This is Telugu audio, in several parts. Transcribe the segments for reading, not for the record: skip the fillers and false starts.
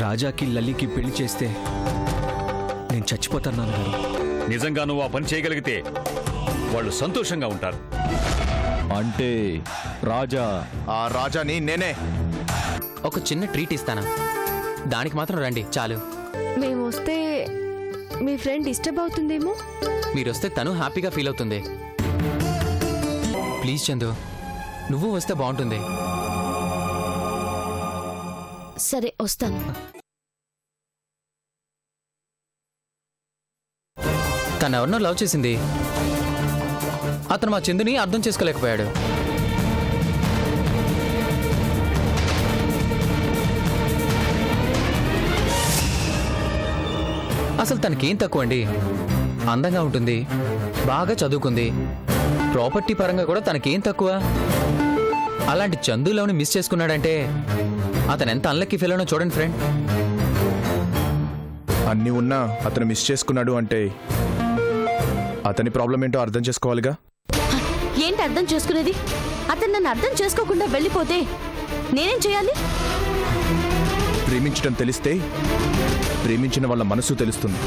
రాజాకి లల్లికి పెళ్లి చేస్తే నేను చచ్చిపోతాను నాన్నగారు. నిజంగా నువ్వు ఆ పని చేయగలిగితే వాళ్ళు సంతోషంగా ఉంటారు. అంటే రాజా, ఆ రాజాని నేనే. ఒక చిన్న ట్రీట్ ఇస్తాను, దానికి మాత్రం రండి చాలు. మేము వస్తే మీ ఫ్రెండ్ డిస్టర్బ్ అవుతుందేమో. మీరొస్తే తను హ్యాపీగా ఫీల్ అవుతుంది. ప్లీజ్ చందు, నువ్వు వస్తే బాగుంటుంది. సరే వస్తాను. తను ఎవరినో లవ్ చేసింది, అతను మా చందుని అర్థం చేసుకోలేకపోయాడు. అసలు తనకేం తక్కువ అండి, అందంగా ఉంటుంది, బాగా చదువుకుంది, ప్రాపర్టీ పరంగా కూడా తనకేం తక్కువ. అలాంటి చందు లవ్ని మిస్ చేసుకున్నాడంటే అతను ఎంత అన్లక్కీ ఫెయిల్ అయినా చూడండి ఫ్రెండ్. అన్నీ ఉన్నా అతను మిస్ చేసుకున్నాడు అంటే అతని ప్రాబ్లం ఏంటో అర్థం చేసుకోవాలిగా. ఏంటి అర్థం చేసుకునేది? అతను నన్ను అర్థం చేసుకోకుండా వెళ్ళిపోతే నేనేం చేయాలి? ప్రేమించడం తెలిస్తే ప్రేమించిన వాళ్ళ మనసు తెలుస్తుంది.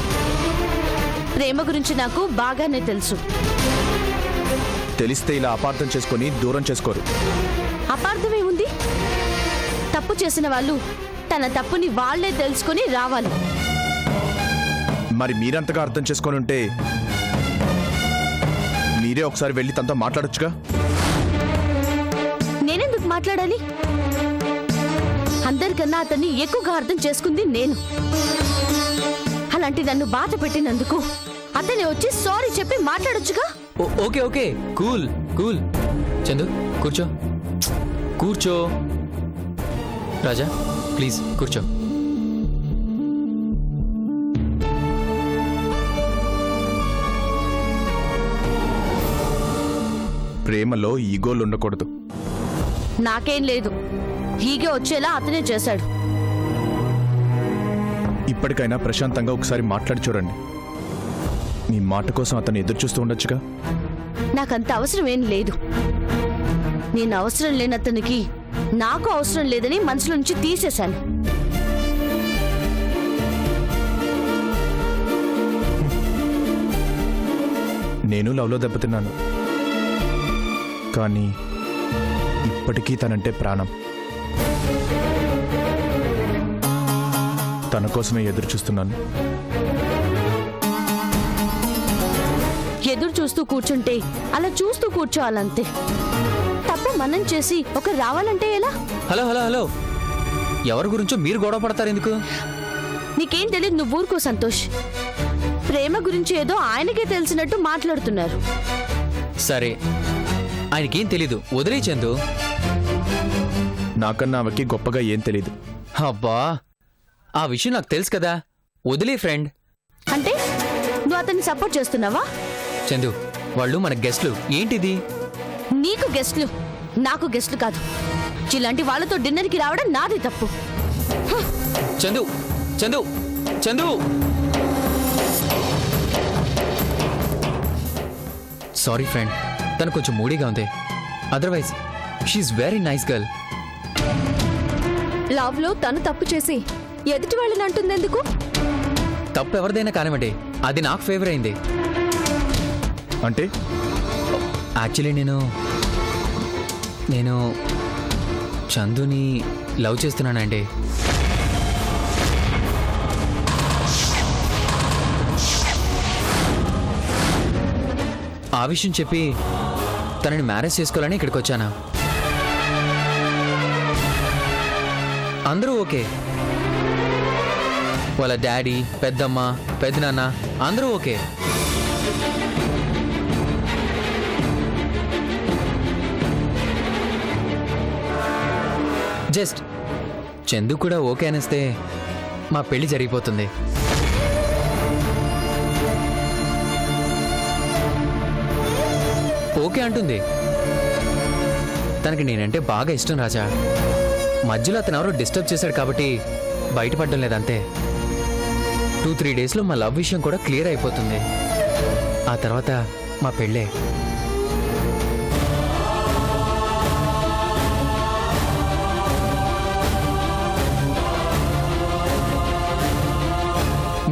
ప్రేమ గురించి నాకు బాగానే తెలుసు. తెలిస్తే ఇలా అపార్థం చేసుకొని దూరం చేసుకోరు. అపార్థమేముంది? తప్పు చేసిన వాళ్ళు తన తప్పుని వాళ్లే తెలుసుకొని రావాలి. మరి మీరంతగా అర్థం చేసుకొని ఉంటే మీరే ఒకసారి వెళ్ళి తనతో మాట్లాడొచ్చుగా. నేనెందుకు మాట్లాడాలి? అందరికన్నా అతన్ని ఎక్కువగా అర్థం చేసుకుంది నేను. అలాంటి నన్ను బాధ పెట్టినందుకు అతన్ని వచ్చి సారీ చెప్పి మాట్లాడొచ్చుగా. Okay okay, cool cool. Chandu కూర్చో, కూర్చో. రాజా ప్లీజ్ కూర్చో. ప్రేమలో ఈగోలు ఉండకూడదు. నాకేం లేదు, ఈగే వచ్చేలా అతనే చేశాడు. ఇప్పటికైనా ప్రశాంతంగా ఒకసారి మాట్లాడి చూడండి. మీ మాట కోసం అతను ఎదురు చూస్తూ ఉండొచ్చుగా. నాకంత అవసరం ఏం లేదు. నేను అవసరం లేని అతనికి నాకు అవసరం లేదని మనసులో నుంచి తీసేశాను. నేను లవ్లో దెబ్బతిన్నాను, కానీ ఇప్పటికీ తనంటే ప్రాణం. తన కోసమే ఎదురు చూస్తున్నాను. ఎదురు చూస్తూ కూర్చుంటే అలా చూస్తూ కూర్చోవాలంతే. తప్పు మనం చేసి ఒక రావాలంటే ఎలా? హలో హలో హలో, ఎవరి గురించో మీరు గొడవ పడతారు ఎందుకు? నీకేం తెలియదు, నువ్వు ఊరుకో సంతోష్. ప్రేమ గురించి ఏదో ఆయనకే తెలిసినట్టు మాట్లాడుతున్నారు. సరే, ఆయనకేం తెలీదు, వదిలే చందు. నాకన్నా ఆమెకి గొప్పగా ఏం తెలీదు. అబ్బా, ఆ విషయం నాకు తెలుసు కదా, వదిలే ఫ్రెండ్. అంటే నువ్వు అతన్ని సపోర్ట్ చేస్తున్నావా? చందు, వాళ్ళు మన గెస్ట్లు. ఏంటిది? నీకు గెస్ట్లు, నాకు గెస్ట్లు కాదు. ఇలాంటి వాళ్ళతో డిన్నర్కి రావడం నాది తప్పు. చందు చందు చందు, సారీ ఫ్రెండ్, తను కొంచెం మూడీగా ఉంది. Otherwise she's very nice girl. Love లో తను తప్పు చేసి ఎదుటి వాళ్ళని అంటుందెందుకు? తప్పు ఎవరిదైనా కానివ్వండి, అది నాకు ఫేవర్ అయింది. అంటే యాక్చువల్లీ నేను చందుని లవ్ చేస్తున్నానండి. ఆ విషయం చెప్పి తనని మ్యారేజ్ చేసుకోవాలని ఇక్కడికి వచ్చాను. అందరూ ఓకే, వాళ్ళ డాడీ, పెద్దమ్మ, పెద్దనాన్న అందరూ ఓకే. జస్ట్ చందు కూడా ఓకే అనేస్తే మా పెళ్లి జరిగిపోతుంది. ఓకే అంటుంది. తనకి నేనంటే బాగా ఇష్టం రాజా. మధ్యలో అతను ఎవరో డిస్టర్బ్ చేశాడు కాబట్టి బయటపడడం లేదంతే. 2-3 డేస్లో మా లవ్ విషయం కూడా క్లియర్ అయిపోతుంది. ఆ తర్వాత మా పెళ్ళే.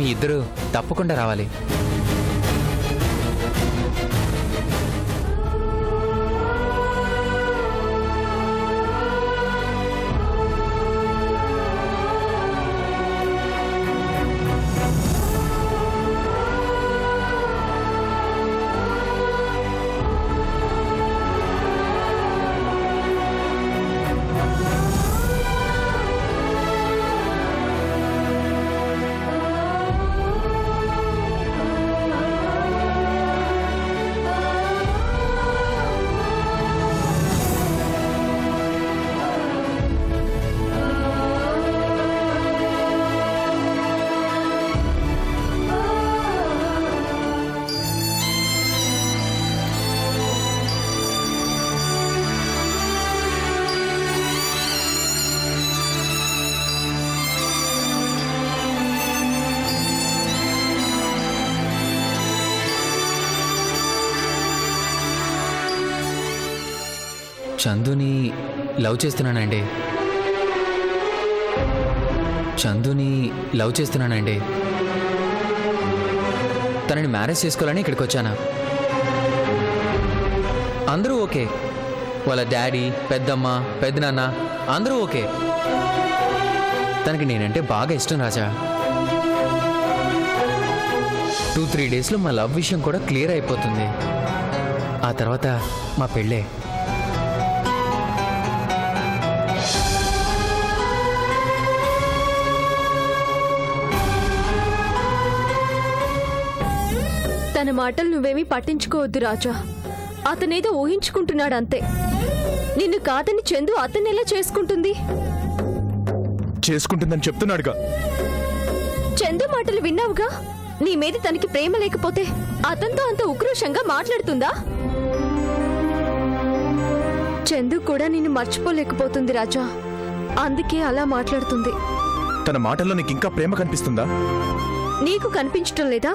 మీ ఇద్దరు తప్పకుండా రావాలి. చందుని లవ్ చేస్తున్నానండి. చందుని లవ్ చేస్తున్నానండి. తనని మ్యారేజ్ చేసుకోవాలని ఇక్కడికి వచ్చాను. అందరూ ఓకే. వాళ్ళ డాడీ, పెద్దమ్మ, పెద్దనాన్న అందరూ ఓకే. తనకి నేనంటే బాగా ఇష్టం రాజా. 2-3 డేస్లో మా లవ్ విషయం కూడా క్లియర్ అయిపోతుంది. ఆ తర్వాత మా పెళ్ళే. తన మాటలు నువ్వేమీ పట్టించుకోవద్దు రాజా. అతనేదో ఊహించుకుంటున్నాడంతే. నిన్ను కాదని చందు అతన్ని ఎలా చేసుకుంటుంది? చేసుకుంటుందని చెప్తున్నాడుగా. చందు మాటలు విన్నావుగా. నీ మీద తనకి ప్రేమ లేకపోతే అతనితో అంత ఉక్రోషంగా మాట్లాడుతుందా? చందు కూడా నిన్ను మర్చిపోలేకపోతుంది రాజా. అందుకే అలా మాట్లాడుతుంది. తన మాటల్లో నీకు ఇంకా ప్రేమ కనిపిస్తుందా? నీకు కనిపించటం లేదా?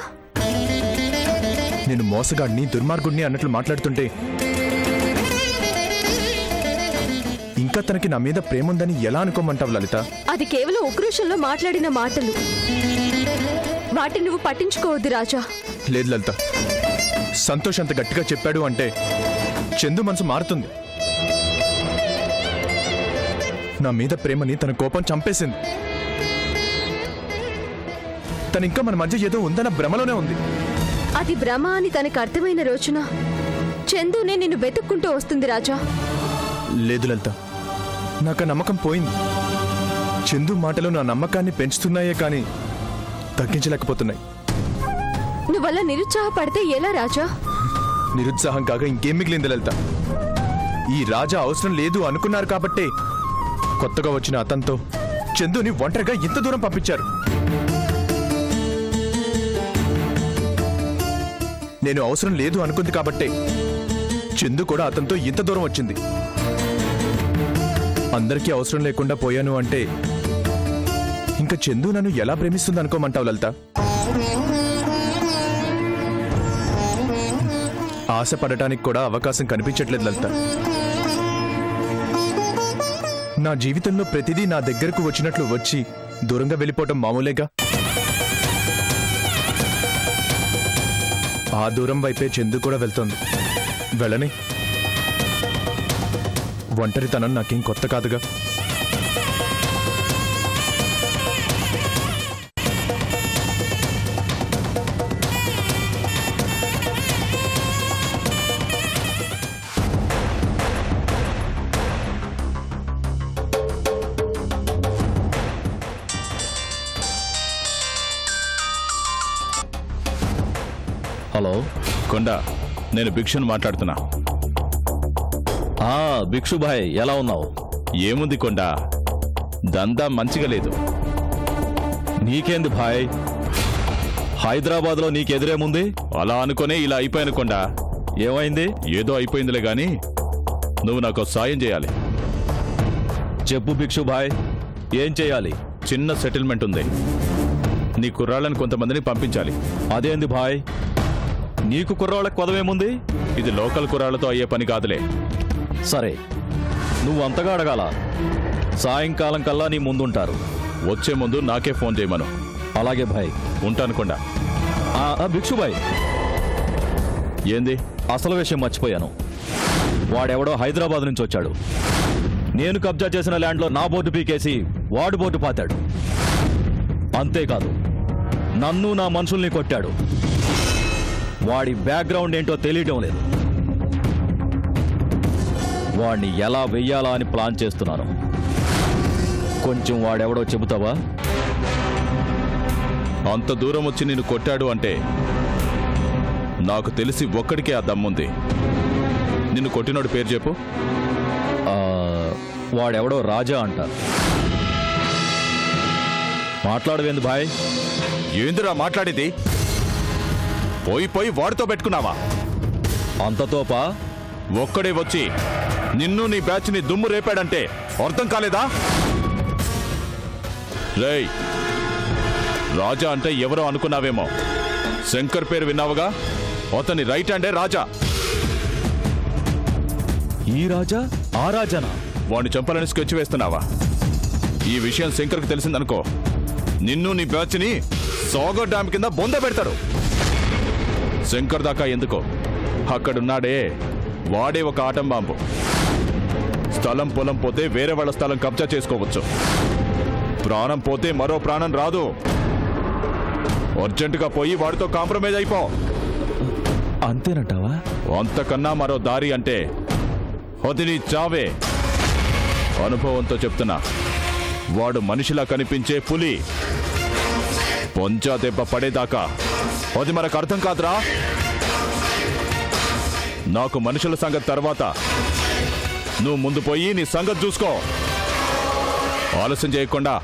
నేను మోసగాడిని, దుర్మార్గుడిని అన్నట్లు మాట్లాడుతుంటే ఇంకా తనకి నా మీద ప్రేమ ఉందని ఎలా అనుకోమంటావు లలిత? అది కేవలం ఉక్రోషంలో మాట్లాడిన మాటలు. వాటిని నువ్వు పట్టించుకోవద్దు రాజా. లేదు లలిత, సంతోష్ అంత గట్టిగా చెప్పాడు అంటే చందు మనసు మారుతుంది. నా మీద ప్రేమని తన కోపం చంపేసింది. తను ఇంకా మన మధ్య ఏదో ఉందన్న భ్రమలోనే ఉంది. అది భ్రమ అని తనకు అర్థమైన రోజున చందునే నిన్ను వెతుక్కుంటూ వస్తుంది రాజా. లేదు లలిత, నాకు ఆ నమ్మకం పోయింది. చందు మాటలు నా నమ్మకాన్ని పెంచుతున్నాయే కానీ తగ్గించలేకపోతున్నాయి. నువ్వలా నిరుత్సాహపడితే ఎలా రాజా? నిరుత్సాహం కాక ఇంకేం మిగిలింది లలిత? ఈ రాజా అవసరం లేదు అనుకున్నారు కాబట్టే కొత్తగా వచ్చిన అతనితో చందుని ఒంటరిగా ఇంత దూరం పంపించారు. నేను అవసరం లేదు అనుకుంది కాబట్టే చందు కూడా అతనితో ఇంత దూరం వచ్చింది. అందరికీ అవసరం లేకుండా పోయాను అంటే ఇంకా చందు నన్ను ఎలా ప్రేమిస్తుంది అనుకోమంటావు లలిత? ఆశపడటానికి కూడా అవకాశం కనిపించట్లేదు లలిత. నా జీవితంలో ప్రతిదీ నా దగ్గరకు వచ్చినట్లు వచ్చి దూరంగా వెళ్ళిపోవటం మామూలేగా. ఆ దూరం వైపే చందు కూడా వెళ్తోంది. వెళ్ళని. ఒంటరితనం నాకేం కొత్త కాదుగా. హలో కొండ, నేను భిక్షుని మాట్లాడుతున్నా. భిక్షు భాయ్, ఎలా ఉన్నావు? ఏముంది కొండ, దందా మంచిగా లేదు. నీకేంది భాయ్? హైదరాబాద్లో నీకెదురేముంది? అలా అనుకునే ఇలా అయిపోయాను కొండ. ఏమైంది? ఏదో అయిపోయిందిలే గాని నువ్వు నాకు సాయం చేయాలి. చెప్పు భిక్షు భాయ్, ఏం చేయాలి? చిన్న సెటిల్మెంట్ ఉంది. నీ కుర్రాళ్ళని కొంతమందిని పంపించాలి. అదేంది భాయ్? నీకు కుర్రాళ్ళకి కొదవేముంది? ఇది లోకల్ కుర్రాళ్ళతో అయ్యే పని కాదులే. సరే, నువ్వు అంతగా అడగాల. సాయంకాలం కల్లా నీ ముందుంటారు. వచ్చే ముందు నాకే ఫోన్ చేయమను. అలాగే భాయ్. ఉంటానుకుండా. భిక్షు భాయ్, ఏంది? అసలు విషయం మర్చిపోయాను. వాడెవడో హైదరాబాద్ నుంచి వచ్చాడు. నేను కబ్జా చేసిన ల్యాండ్లో నా బోర్డు పీకేసి వాడు బోర్డు పాతాడు. అంతేకాదు, నన్ను నా మనుషుల్ని కొట్టాడు. వాడి బ్యాక్గ్రౌండ్ ఏంటో తెలియడం లేదు. వాడిని ఎలా వెయ్యాలా అని ప్లాన్ చేస్తున్నాను. కొంచెం వాడెవడో చెబుతావా? అంత దూరం వచ్చి నిన్ను కొట్టాడు అంటే నాకు తెలిసి ఒక్కడికే ఆ దమ్ముంది. నిన్ను కొట్టినోడు పేరు చెప్పు. వాడెవడో రాజా అంట. మాట్లాడవేంది భాయ్? ఏందిరా మాట్లాడేది? పోయి వాడితో పెట్టుకున్నావా? అంతతోపా? ఒక్కడే వచ్చి నిన్ను నీ బ్యాచ్ని దుమ్ము రేపాడంటే అర్థం కాలేదా? రేయ్, రాజా అంటే ఎవరో అనుకున్నావేమో. శంకర్ పేరు విన్నావుగా? అతని రైట్ హ్యాండే రాజా. ఈ రాజా ఆ రాజానా? వాడిని చంపాలని స్కెచ్ వేస్తున్నావా? ఈ విషయం శంకర్కి తెలిసిందనుకో, నిన్ను నీ బ్యాచ్ని సాగర్ డ్యామ్ కింద బొంద పెడతాడు. శంకర్ దాకా ఎందుకో, అక్కడున్నాడే వాడే ఒక ఆటం బాంబు. స్థలం పొలం పోతే వేరే వాళ్ళ స్థలం కబ్జా చేసుకోవచ్చు. ప్రాణం పోతే మరో ప్రాణం రాదు. అర్జెంటుగా పోయి వాడితో కాంప్రమైజ్ అయిపో. అంతేనంటావా? అంతకన్నా మరో దారి అంటే అది నీ చావే. అనుభవంతో చెప్తున్నా, వాడు మనిషిలా కనిపించే పులి. పొంచా దెబ్బ పడేదాకా అది మనకు అర్థం కాదురా. నాకు మనుషుల సంగతి తర్వాత, నువ్వు ముందు పోయి నీ సంగతి చూసుకో. ఆలస్యం చేయకుండా.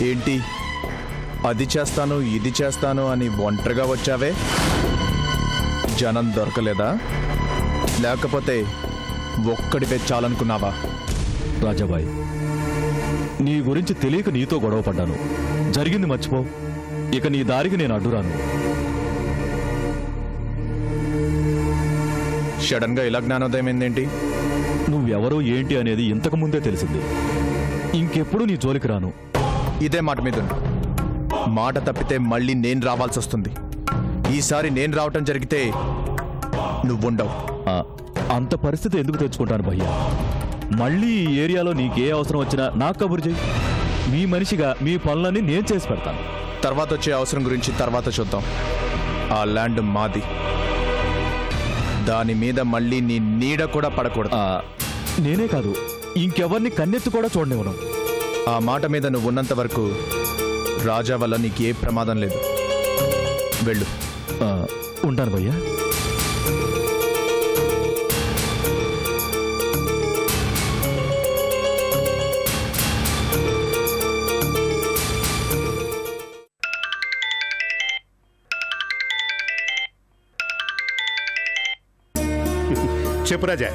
ఏంటి అది చేస్తాను ఇది చేస్తాను అని ఒంటరిగా వచ్చావే? జనం దొరకలేదా? లేకపోతే ఒక్కడిపై చాలనుకున్నావా? రాజాబాయ్, నీ గురించి తెలియక నీతో గొడవ పడ్డాను. జరిగింది మర్చిపో. ఇక నీ దారికి నేను అడ్డురాను. సడన్ గా ఇలా జ్ఞానోదయం ఏందేంటి? నువ్వెవరో ఏంటి అనేది ఇంతకు ముందే తెలిసింది. ఇంకెప్పుడు నీ జోలికి రాను. ఇదే మాట మీద ఉండు. మాట తప్పితే మళ్ళీ నేను రావాల్సి వస్తుంది. ఈసారి నేను రావటం జరిగితే నువ్వుండవు. అంత పరిస్థితి ఎందుకు తెచ్చుకుంటాను భయ్యా? మళ్ళీ ఈ ఏరియాలో నీకే అవసరం వచ్చినా నాకు కబురు చేయి. మీ మనిషిగా మీ పనులన్నీ నేను చేసి పెడతాను. తర్వాత వచ్చే అవసరం గురించి తర్వాత చూద్దాం. ఆ ల్యాండ్ మాది. దాని మీద మళ్ళీ నీ నీడ కూడా పడకూడదు. నేనే కాదు, ఇంకెవరిని కన్నెత్తి కూడా చూడనివ్వను. ఆ మాట మీద నువ్వు ఉన్నంత వరకు రాజా వల్ల నీకే ప్రమాదం లేదు. వెళ్ళు. ఆ, ఉంటాను భయ్యా. చెప్పు రాజా,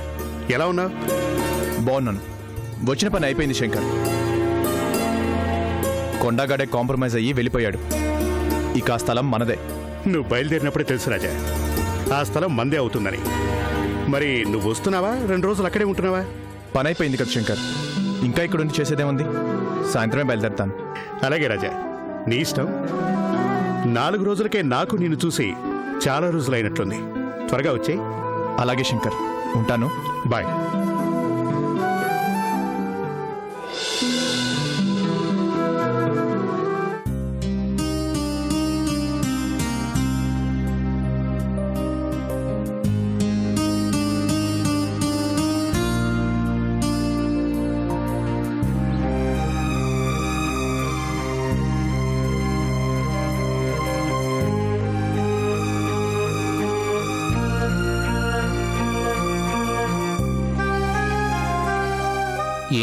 ఎలా ఉన్నావు? బాగున్నాను. వచ్చిన పని అయిపోయింది శంకర్. కొండగాడే కాంప్రమైజ్ అయ్యి వెళ్ళిపోయాడు. ఇక ఆ స్థలం మనదే. నువ్వు బయలుదేరినప్పుడే తెలుసు రాజా, ఆ స్థలం మందే అవుతుందని. మరి నువ్వు వస్తున్నావా? 2 రోజులు అక్కడే ఉంటున్నావా? పని అయిపోయింది కదా శంకర్, ఇంకా ఇక్కడ ఉండి చేసేదేముంది? సాయంత్రమే బయలుదేరుతాను. అలాగే రాజా, నీ ఇష్టం. 4 రోజులకే నాకు నిన్ను చూసి చాలా రోజులైనట్లుంది. త్వరగా వచ్చేయ్. అలాగే శంకర్, ఉంటాను. బాయ్.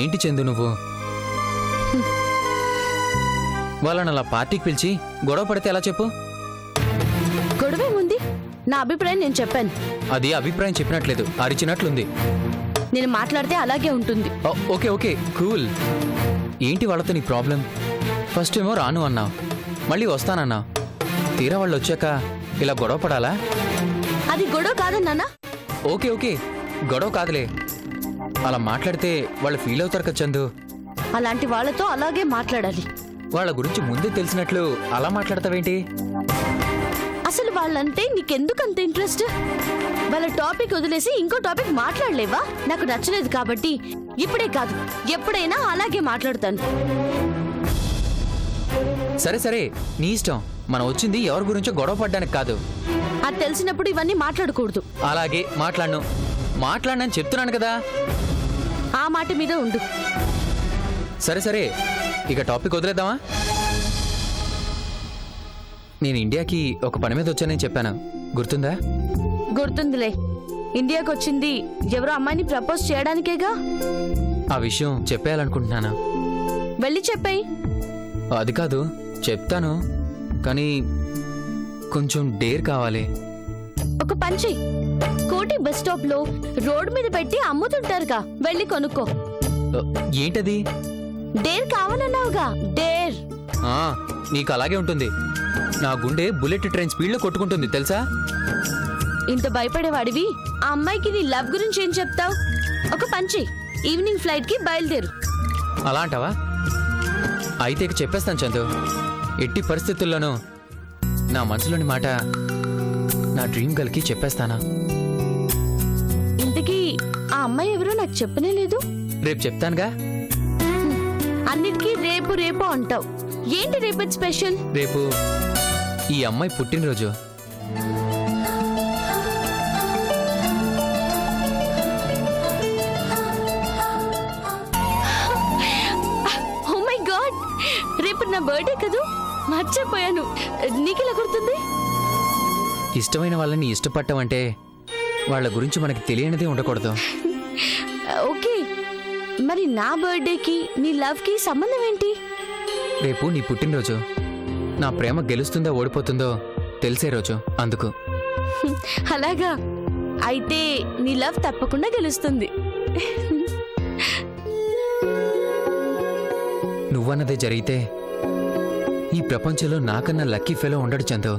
ఏంటి చందు నువ్వు? వాళ్ళని అలా పార్టీకి పిలిచి గొడవ పడితే ఎలా చెప్పు? గొడవేముంది? నా అభిప్రాయం నేను చెప్పాను. అది అభిప్రాయం చెప్పినట్లేదు, అరిచినట్లుంది. నేను మాట్లాడితే అలాగే ఉంటుంది. Okay okay cool. ఏంటి వాళ్ళతో నీ ప్రాబ్లం? ఫస్ట్ ఏమో రాను అన్నావు, మళ్ళీ వస్తానన్నావు. తీరా వాళ్ళు వచ్చాక ఇలా గొడవ పడాలా? అది గొడవ కాదన్నానా? ఓకే ఓకే గొడవ కాదులే. అలా మాట్లాడితే వాళ్ళు ఫీల్ అవుతారు కదా చందు. అలాంటి వాళ్ళతో అలాగే మాట్లాడాలి. వాళ్ళ గురించి ముందే తెలిసినట్లు అలా మాట్లాడతావేంటి? అసలు వాళ్ళంటే నీకెందుకు అంత ఇంట్రెస్ట్? వాళ్ళ టాపిక్ వదిలేసి ఇంకో టాపిక్ మాట్లాడలేవా? నాకు నచ్చలేదు కాబట్టి ఇప్పుడే కాదు ఎప్పుడైనా అలాగే మాట్లాడతాను. సరే సరే నీ ఇష్టం. మనం వచ్చింది ఎవరి గురించో గొడవ పడ్డానికి కాదు. అది తెలిసినప్పుడు ఇవన్నీ మాట్లాడకూడదు. అలాగే మాట్లాడనని చెప్తున్నాను కదా. ఆ మాట మీద ఉండు. సరే సరే ఇక టాపిక్ వదిలేద్దామా? నేను ఇండియాకి ఒక పని మీద వచ్చానని చెప్పాను, గుర్తుందా? గుర్తుందిలే. ఇండియాకి వచ్చింది ఎవరో అమ్మాయిని ప్రపోజ్ చేయడానికేగా. ఆ విషయం చెప్పేయాలనుకుంటున్నాను. వెళ్ళి చెప్పేయి. అది కాదు, చెప్తాను కానీ కొంచెం డేర్ కావాలి. ఒక పంచి కోటి బస్ స్టాప్ లో రోడ్ మీద పెట్టి అమ్ముతుంటారుగా, వెళ్ళి కొనుక్కో. ఏంటది? డేర్ కావాలన్నావుగా, డేర్. ఆ, నీకు అలాగే ఉంటుంది. నా గుండె బుల్లెట్ ట్రైన్ స్పీడ్లో కొట్టుకుంటుంది తెలుసా? ఇంత భయపడేవాడివి ఆ అమ్మాయికి నీ లవ్ గురించి ఏం చెప్తావు? ఒక పంచి ఈవినింగ్ ఫ్లైట్ కి బయలుదేరు. అలా అంటావా? అయితే ఇక చెప్పేస్తాను చందు. ఎట్టి పరిస్థితుల్లోనూ నా మనసులోని మాట నా డ్రీమ్ గర్ల్కి చెప్పేస్తానా? ఇంతకీ ఆ అమ్మాయి ఎవరో నాకు చెప్పనే లేదు. రేపు చెప్తానుగా. అన్నిటికీ రేపు రేపు అంటావు. ఏంటి రేపటి స్పెషల్? రేపు ఈ అమ్మాయి పుట్టినరోజు. ఓ మై గాడ్, రేపు నా బర్త్డే కదూ, మర్చిపోయాను. నీకెలా గుర్తుంది? ఇష్టమైన వాళ్ళని ఇష్టపడటం అంటే వాళ్ళ గురించి మనకి తెలియనిదే ఉండకూడదు. ఓకే, మరి నా బర్త్డేకి నీ లవ్ కి సంబంధం ఏంటి? రేపు నీ పుట్టినరోజు. నా ప్రేమ గెలుస్తుందో ఓడిపోతుందో తెలిసే రోజు, అందుకు. అలాగా, అయితే నీ లవ్ తప్పకుండా గెలుస్తుంది. నువ్వన్నదే జరిగితే ఈ ప్రపంచంలో నాకన్నా లక్కీ ఫెలో ఉండడు చందు.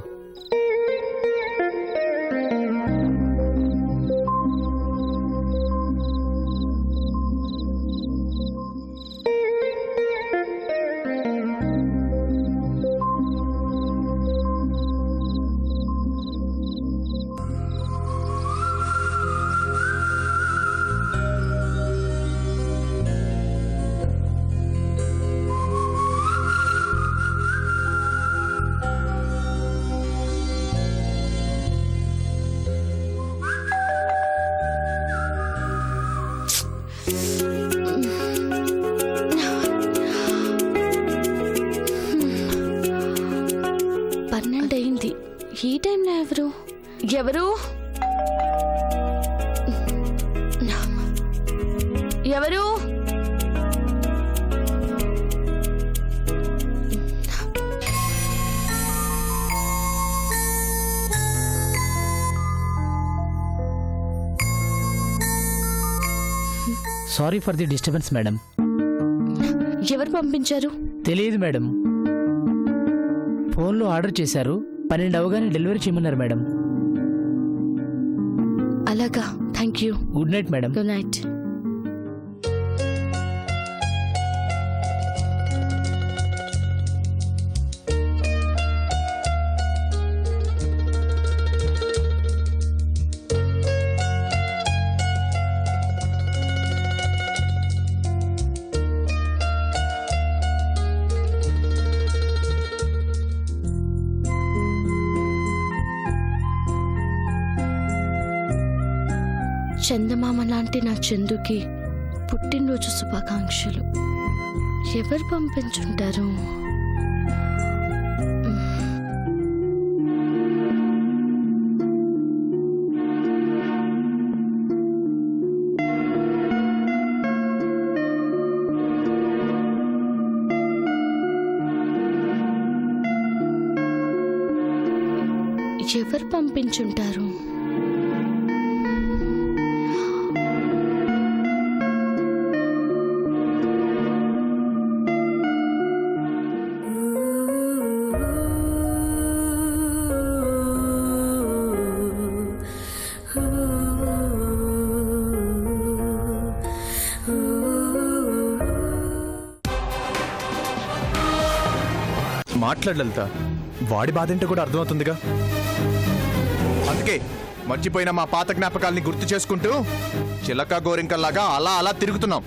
ఎవరు ఎవరు sorry for the disturbance madam. ఎవరు పంపించారు? తెలియదు మేడం. ఫోన్లో ఆర్డర్ చేశారు, 12 అవగానే డెలివరీ చేయమన్నారు మేడం. అలాగా, thank you. Good night madam. Good night. చందమామ లాంటి నా చందుకి పుట్టినరోజు శుభాకాంక్షలు. ఎవరు పంపించుంటారు? ఎవరు పంపించుంటారు? మాట్లాడు లలిత, వాడి బాధ ఏంటో కూడా అర్థమవుతుందిగా. అందుకే మర్చిపోయిన మా పాత జ్ఞాపకాల్ని గుర్తు చేసుకుంటూ చిలక గోరింకల్లాగా అలా అలా తిరుగుతున్నాం.